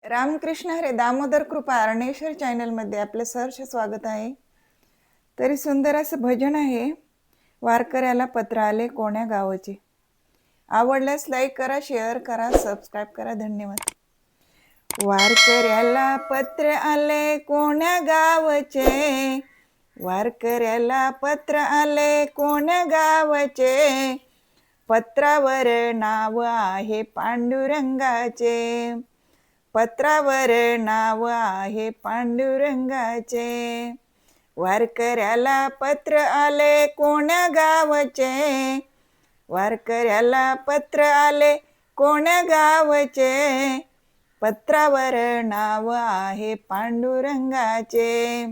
रामकृष्ण हरे दामोदर कृपा अरणेश्वर चॅनलमध्ये आपले सहर्ष स्वागत आहे। तरी सुंदर असं भजन आहे, वारकऱ्याला पत्र आले कोण्या गावचे। आवडल्यास लाईक करा, शेअर करा, सबस्क्राईब करा। धन्यवाद। वारकऱ्याला पत्र आले कोण्या गावचे, वारकऱ्याला पत्र आले कोण्या गावचे, पत्रावर नाव आहे पांडुरंगाचे, पत्रावर नाव आहे पांडुरंगाचे। वारकऱ्याला पत्र आले कोण्या गावचे, वारकऱ्याला पत्र आले कोण्या गावचे, पत्रावर नाव आहे पांडुरंगाचे,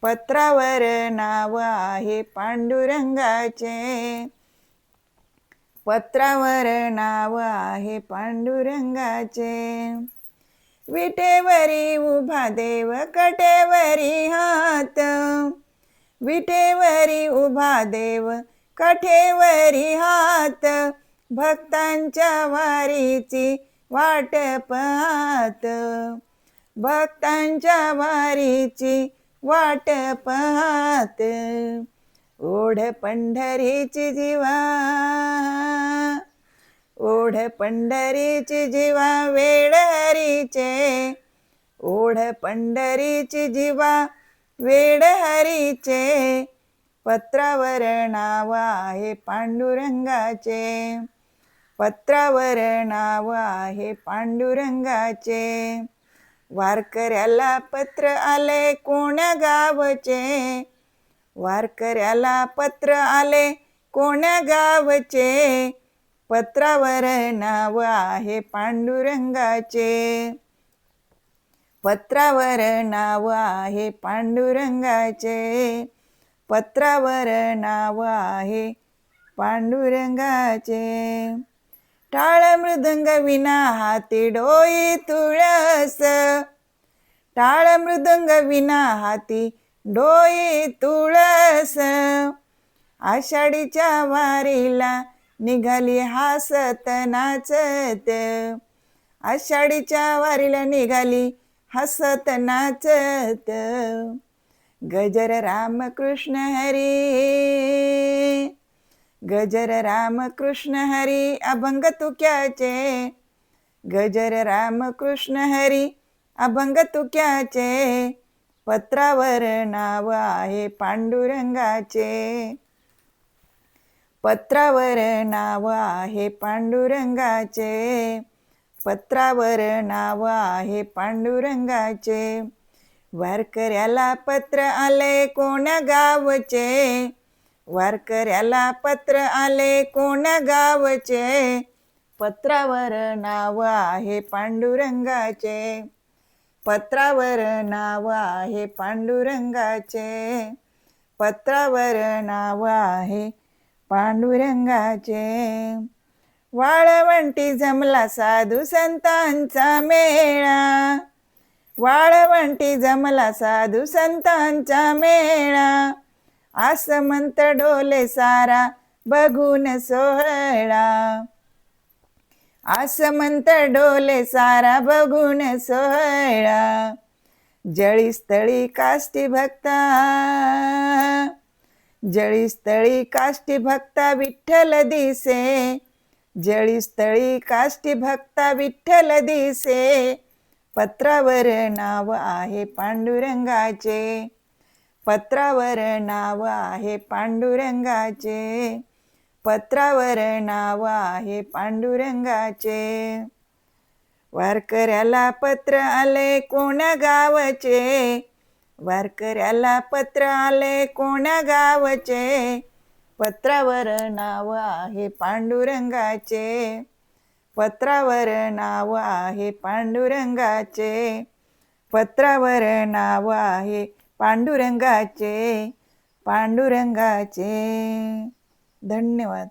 पत्रावर नाव आहे पांडुरंगाचे, पत्रावर नाव आहे पांडुरंगाचे। विटेवरी उभा देव कटेवरी हात, विटेवरी उभा देव कटेवरी हात, भक्तांच्या वारीची वाट पाहत, भक्तांच्या वारीची वाट पाहत, ओढ पंढरीची जीवा, ओढ पंढरीची जीवा वेळ हरीचे, ओढ पंढरीची जीवा वेळ हरीचे, पत्रावर नाव आहे पांडुरंगाचे, पत्रावर नाव आहे पांडुरंगाचे। वारकऱ्याला पत्र आले कोण्या गावचे, वारकऱ्याला पत्र आले कोण्या गावचे, पत्रावर नाव आहे पांडुरंगाचे, पत्रावर नाव आहे पांडुरंगाचे, पत्रावर नाव आहे पांडुरंगाचे। टाळ मृदंग विना हाती डोई तुळस, टाळ मृदंग विना हाती डोई तुळस, आषाढीच्या वारीला निघाली हसत नाचत, आषाढीच्या वारीला निघाली हसत नाचत, गजर रामकृष्ण हरी, गजर रामकृष्ण हरी अभंग तुक्याचे, गजर रामकृष्ण हरी अभंग तुक्याचे, पत्रावर नाव आहे पांडुरंगाचे, पत्रावर नाव आहे पांडुरंगाचे, पत्रावर नाव आहे पांडुरंगाचे। वारकऱ्याला पत्र आले कोण्या गावचे, वारकऱ्याला पत्र आले कोण्या गावचे, पत्रावर नाव आहे पांडुरंगाचे, पत्रावर नाव आहे पांडुरंगाचे, पत्रावर नाव आहे पांडुरंगाचे। वाळवंटी जमला साधू संतांचा मेळा, वाळवंटी जमला साधू संतांचा मेळा, आसमंत डोले सारा बघून सोहळा, आसमंत डोले सारा बघून सोहळा, जळीस्थळी काष्टी भक्ता, जळीस्थळी काष्टी भक्ता विठ्ठल दिसे, जळीस्थळी काष्टी भक्ता विठ्ठल दिसे, पत्रावर नाव आहे पांडुरंगाचे, पत्रावर नाव आहे पांडुरंगाचे, पत्रावर नाव आहे पांडुरंगाचे। वारकऱ्याला पत्र आले कोण्या गावचे, वारकऱ्याला पत्र आले कोण्या गावचे, पत्रावर नाव आहे पांडुरंगाचे, पत्रावर नाव आहे पांडुरंगाचे, पत्रावर नाव आहे पांडुरंगाचे, पांडुरंगाचे। धन्यवाद।